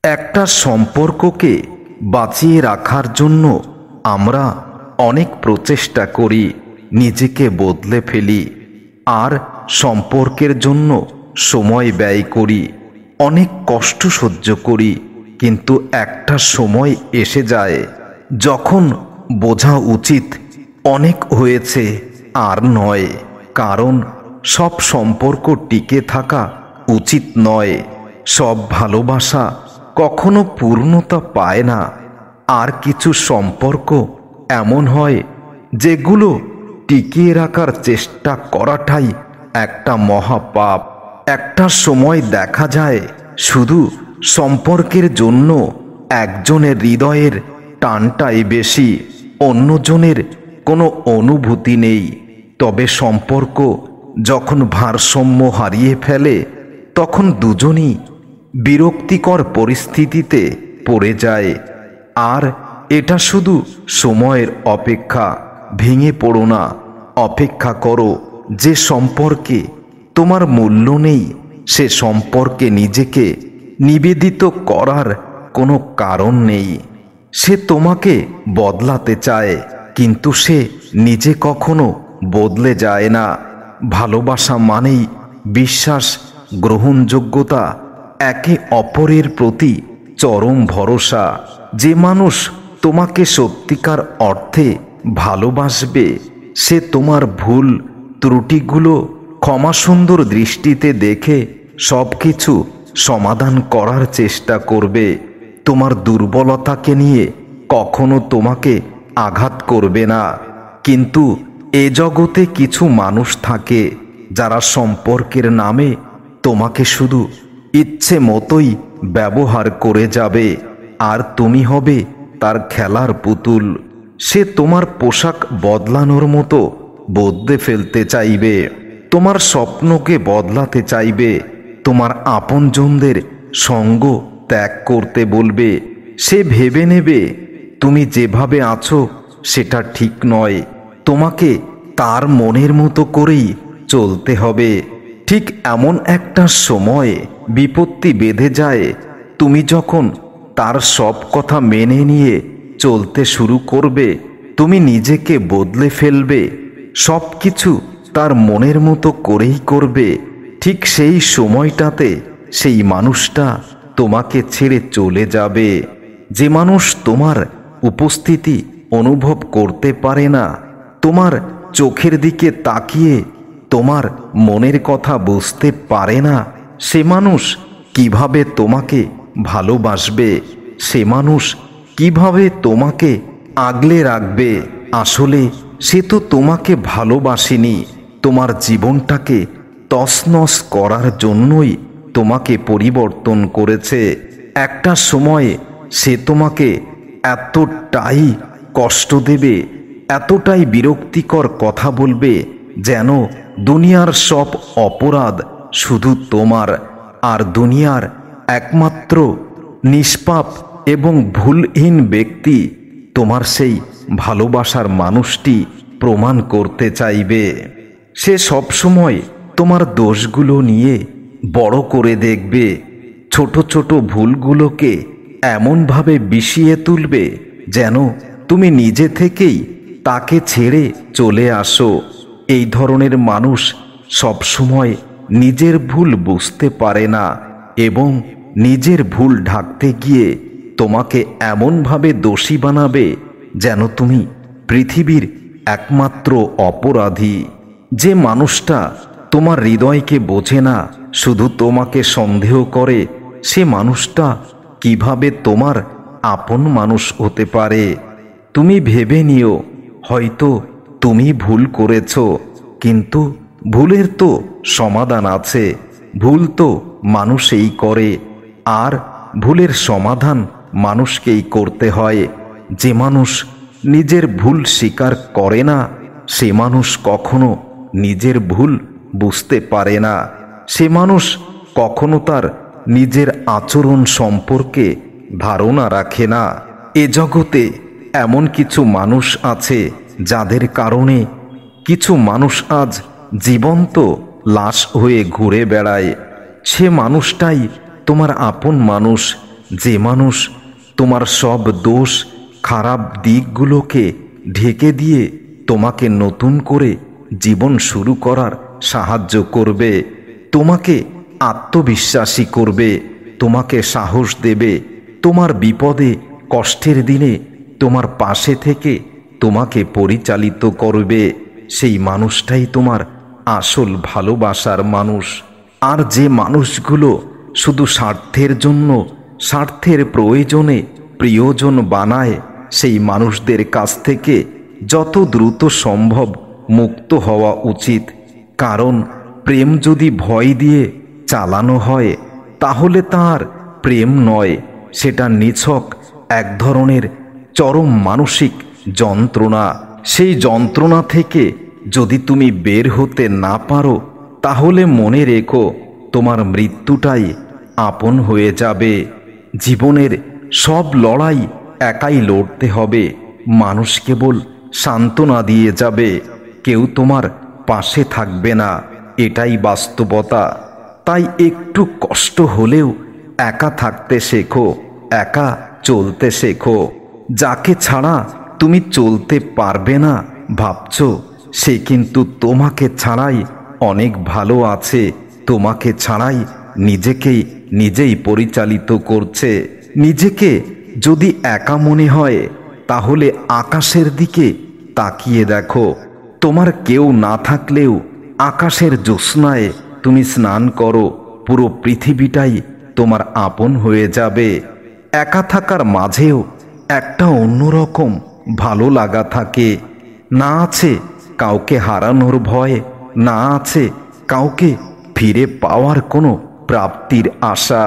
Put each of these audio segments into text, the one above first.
একটা সম্পর্ককে বাঁচিয়ে রাখার জন্য আমরা অনেক প্রচেষ্টা করি, নিজেকে বদলে ফেলি, আর সম্পর্কের জন্য সময় ব্যয় করি, অনেক কষ্ট সহ্য করি। কিন্তু একটা সময় এসে যায় যখন বোঝা উচিত অনেক হয়েছে, আর নয়। কারণ সব সম্পর্ক টিকে থাকা উচিত নয়, সব ভালোবাসা কখনো পূর্ণতা পায় না। আর কিছু সম্পর্ক এমন হয় যেগুলো টিকিয়ে রাখার চেষ্টা করাটাই একটা মহাপাপ। একটা সময় দেখা যায় শুধু সম্পর্কের জন্য একজনের হৃদয়ের টানটাই বেশি, অন্যজনের কোনো অনুভূতি নেই। তবে সম্পর্ক যখন ভারসাম্য হারিয়ে ফেলে তখন দুজনই বিরক্তিকর পরিস্থিতিতে পড়ে যায়। আর এটা শুধু সময়ের অপেক্ষা। ভেঙে পড়ো না, অপেক্ষা করো। যে সম্পর্কে তোমার মূল্য নেই সে সম্পর্কে নিজেকে নিবেদিত করার কোনো কারণ নেই। সে তোমাকে বদলাতে চায়, কিন্তু সে নিজে কখনো বদলে যায় না। ভালোবাসা মানেই বিশ্বাস, গ্রহণযোগ্যতা, একে অপরের প্রতি চরম ভরসা। যে মানুষ তোমাকে সত্যিকার অর্থে ভালোবাসবে সে তোমার ভুল ত্রুটিগুলো ক্ষমাসুন্দর দৃষ্টিতে দেখে সব কিছু সমাধান করার চেষ্টা করবে। তোমার দুর্বলতাকে নিয়ে কখনো তোমাকে আঘাত করবে না। কিন্তু এ জগতে কিছু মানুষ থাকে যারা সম্পর্কের নামে তোমাকে শুধু ইচ্ছে মতোই ব্যবহার করে যাবে, আর তুমি হবে তার খেলার পুতুল। সে তোমার পোশাক বদলানোর মতো বদলে ফেলতে চাইবে, তোমার স্বপ্নকে বদলাতে চাইবে, তোমার আপনজনদের সঙ্গ ত্যাগ করতে বলবে। সে ভেবে নেবে তুমি যেভাবে আছো সেটা ঠিক নয়, তোমাকে তার মনের মতো করেই চলতে হবে। ঠিক এমন একটা সময় বিপত্তি বেঁধে যায় তুমি যখন তার সব কথা মেনে নিয়ে চলতে শুরু করবে। তুমি নিজেকে বদলে ফেলবে, সব কিছু তার মনের মতো করেই করবে। ঠিক সেই সময়টাতে সেই মানুষটা তোমাকে ছেড়ে চলে যাবে। যে মানুষ তোমার উপস্থিতি অনুভব করতে পারে না, তোমার চোখের দিকে তাকিয়ে তোমার মনের কথা বুঝতে পারে না, সে মানুষ কিভাবে তোমাকে ভালোবাসবে? সে মানুষ কিভাবে তোমাকে আগলে রাখবে? আসলে সে তো তোমাকে ভালোবাসেনি, তোমার জীবনটাকে তছনছ করার জন্যই তোমাকে পরিবর্তন করেছে। একটা সময় সে তোমাকে এতটাই কষ্ট দেবে, এতটাই বিরক্তিকর কথা বলবে যেন দুনিয়ার সব অপরাধ শুধু তোমার, আর দুনিয়ার একমাত্র নিষ্পাপ এবং ভুলহীন ব্যক্তি তোমার সেই ভালোবাসার মানুষটি প্রমাণ করতে চাইবে। সে সবসময় তোমার দোষগুলো নিয়ে বড় করে দেখবে, ছোট ছোট ভুলগুলোকে এমনভাবে বিষিয়ে তুলবে যেন তুমি নিজে থেকেই তাকে ছেড়ে চলে আসো। এই ধরনের মানুষ সবসময় নিজের ভুল বুঝতে পারে না এবং নিজের ভুল ঢাকতে গিয়ে তোমাকে এমনভাবে দোষী বানাবে যেন তুমি পৃথিবীর একমাত্র অপরাধী। যে মানুষটা তোমার হৃদয়কে বোঝে না, শুধু তোমাকে সন্দেহ করে, সে মানুষটা কিভাবে তোমার আপন মানুষ হতে পারে? তুমি ভেবে নিও, হয়তো তুমি ভুল করেছ, কিন্তু ভুলের তো সমাধান আছে। ভুল তো মানুষই করে, আর ভুলের সমাধান মানুষকেই করতে হয়। যে মানুষ নিজের ভুল স্বীকার করে না সে মানুষ কখনো নিজের ভুল বুঝতে পারে না। সে মানুষ কখনো তার নিজের আচরণ সম্পর্কে ধারণা রাখে না। এ জগতে এমন কিছু মানুষ আছে যাদের কারণে কিছু মানুষ আজ জীবন্ত লাশ হয়ে ঘুরে বেড়ায়। সে মানুষটাই তোমার আপন মানুষ, যে মানুষ তোমার সব দোষ খারাপ দিকগুলোকে ঢেকে দিয়ে তোমাকে নতুন করে জীবন শুরু করার সাহায্য করবে, তোমাকে আত্মবিশ্বাসী করবে, তোমাকে সাহস দেবে, তোমার বিপদে কষ্টের দিনে তোমার পাশে থেকে তোমাকে পরিচালিত করবে, সেই মানুষটাই তোমার আসল ভালোবাসার মানুষ। আর যে মানুষগুলো শুধু স্বার্থের জন্য, স্বার্থের প্রয়োজনে প্রিয়জন বানায়, সেই মানুষদের কাছ থেকে যত দ্রুত সম্ভব মুক্ত হওয়া উচিত। কারণ প্রেম যদি ভয় দিয়ে চালানো হয় তাহলে তার প্রেম নয়, সেটা নিছক এক ধরনের চরম মানসিক যন্ত্রণা। সেই যন্ত্রণা থেকে যদি তুমি বের হতে না পারো তাহলে মনে রেখো তোমার মৃত্যুটাই আপন হয়ে যাবে। জীবনের সব লড়াই একাই লড়তে হবে, মানুষ কেবল সান্ত্বনা দিয়ে যাবে, কেউ তোমার পাশে থাকবে না, এটাই বাস্তবতা। তাই একটু কষ্ট হলেও একা থাকতে শেখো, একা চলতে শেখো। যাকে ছাড়া তুমি চলতে পারবে না ভাবছো, সে কিন্তু তোমাকে ছাড়াই অনেক ভালো আছে, তোমাকে ছাড়াই নিজেই পরিচালিত করছে। নিজেকে যদি একা মনে হয় তাহলে আকাশের দিকে তাকিয়ে দেখো, তোমার কেউ না থাকলেও আকাশের জ্যোৎস্নায় তুমি স্নান করো, পুরো পৃথিবীটাই তোমার আপন হয়ে যাবে। একা থাকার মাঝেও একটা অন্যরকম ভালো লাগা থাকে, না আছে কাউকে হারানোর ভয়, না আছে কাউকে ফিরে পাওয়ার কোনো প্রাপ্তির আশা।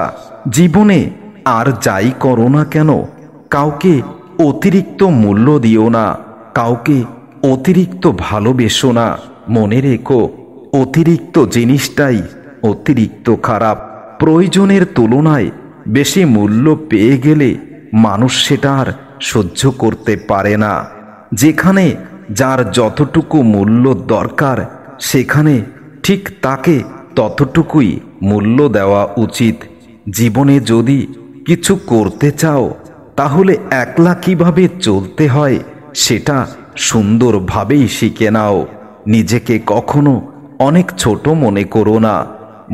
জীবনে আর যাই করো না কেন কাউকে অতিরিক্ত মূল্য দিও না, কাউকে অতিরিক্ত ভালোবেসো না। মনে রেখো অতিরিক্ত জিনিসটাই অতিরিক্ত খারাপ। প্রয়োজনের তুলনায় বেশি মূল্য পেয়ে গেলে মানুষ সেটা আর সহ্য করতে পারে না। যেখানে যার যতটুকু মূল্য দরকার সেখানে ঠিক তাকে ততটুকুই মূল্য দেওয়া উচিত। জীবনে যদি কিছু করতে চাও তাহলে একলা কিভাবে চলতে হয় সেটা সুন্দরভাবেই শিখে নাও। নিজেকে কখনো অনেক ছোট মনে করো না।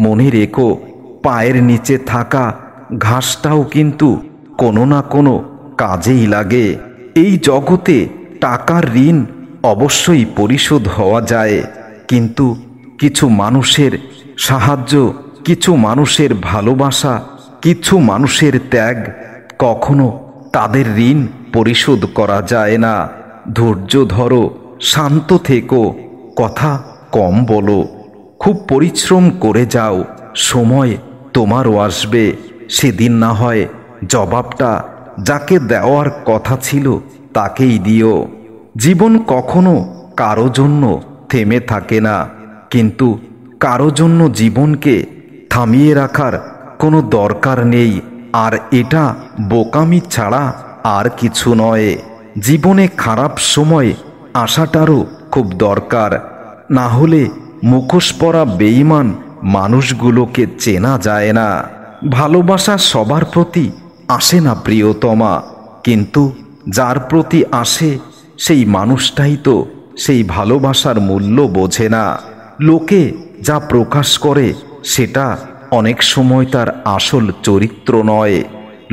মনে রেখো পায়ের নিচে থাকা ঘাসটাও কিন্তু কোনো না কোনো কাজেই লাগে। এই জগতে টাকার ঋণ অবশ্যই পরিশোধ হওয়া যায়, কিন্তু কিছু মানুষের সাহায্য, কিছু মানুষের ভালোবাসা, কিছু মানুষের ত্যাগ কখনো তাদের ঋণ পরিশোধ করা যায় না। ধৈর্য ধরো, শান্ত থেকো, কথা কম বলো, খুব পরিশ্রম করে যাও, সময় তোমারও আসবে। সেদিন না হয় জবাবটা যাকে দেওয়ার কথা ছিল তাকেই দিও। জীবন কখনো কারো জন্য থেমে থাকে না, কিন্তু কারো জন্য জীবনকে থামিয়ে রাখার কোনো দরকার নেই। আর এটা বোকামি ছাড়া আর কিছু নয়। জীবনে খারাপ সময় আসাটারও খুব দরকার, না হলে মুখোশ পরা বেঈমান মানুষগুলোকে চেনা যায় না। ভালোবাসা সবার প্রতি আসে না প্রিয়তমা, কিন্তু যার প্রতি আসে সেই মানুষটাই তো সেই ভালোবাসার মূল্য বোঝে না। লোকে যা প্রকাশ করে সেটা অনেক সময় তার আসল চরিত্র নয়।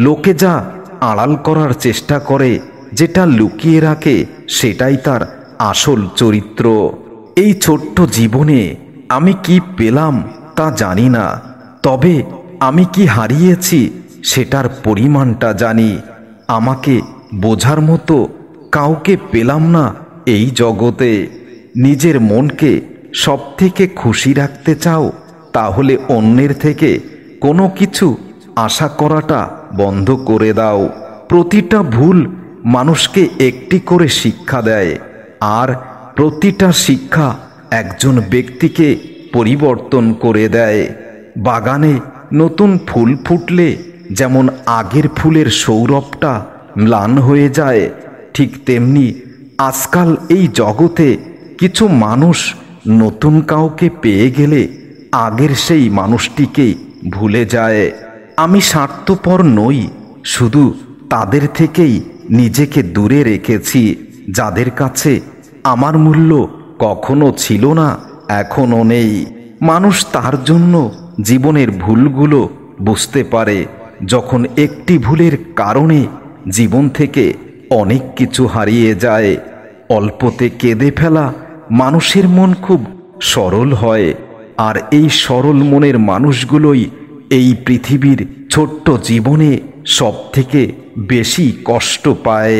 লোকে যা আড়াল করার চেষ্টা করে, যেটা লুকিয়ে রাখে, সেটাই তার আসল চরিত্র। এই ছোট্ট জীবনে আমি কি পেলাম তা জানি না, তবে আমি কি হারিয়েছি সেটার পরিমাণটা জানি। আমাকে বোঝার মতো কাউকে পেলাম না এই জগতে। নিজের মনকে সবথেকে খুশি রাখতে চাও তাহলে অন্যের থেকে কোনো কিছু আশা করাটা বন্ধ করে দাও। প্রতিটা ভুল মানুষকে একটি করে শিক্ষা দেয়, আর প্রতিটা শিক্ষা একজন ব্যক্তিকে পরিবর্তন করে দেয়। বাগানে নতুন ফুল ফুটলে যেমন আগের ফুলের সৌরভটা ম্লান হয়ে যায়, ঠিক তেমনি আজকাল এই জগতে কিছু মানুষ নতুন কাউকে পেয়ে গেলে আগের সেই মানুষটিকে ভুলে যায়। আমি স্বার্থপর নই, শুধু তাদের থেকেই নিজেকে দূরে রেখেছি যাদের কাছে আমার মূল্য কখনো ছিল না, এখনো নেই। মানুষ তার জন্য জীবনের ভুলগুলো বুঝতে পারে যখন একটি ভুলের কারণে জীবন থেকে অনেক কিছু হারিয়ে যায়। অল্পতে কেঁদে ফেলা মানুষের মন খুব সরল হয়, আর এই সরল মনের মানুষগুলোই এই পৃথিবীর ছোট্ট জীবনে সবথেকে বেশি কষ্ট পায়।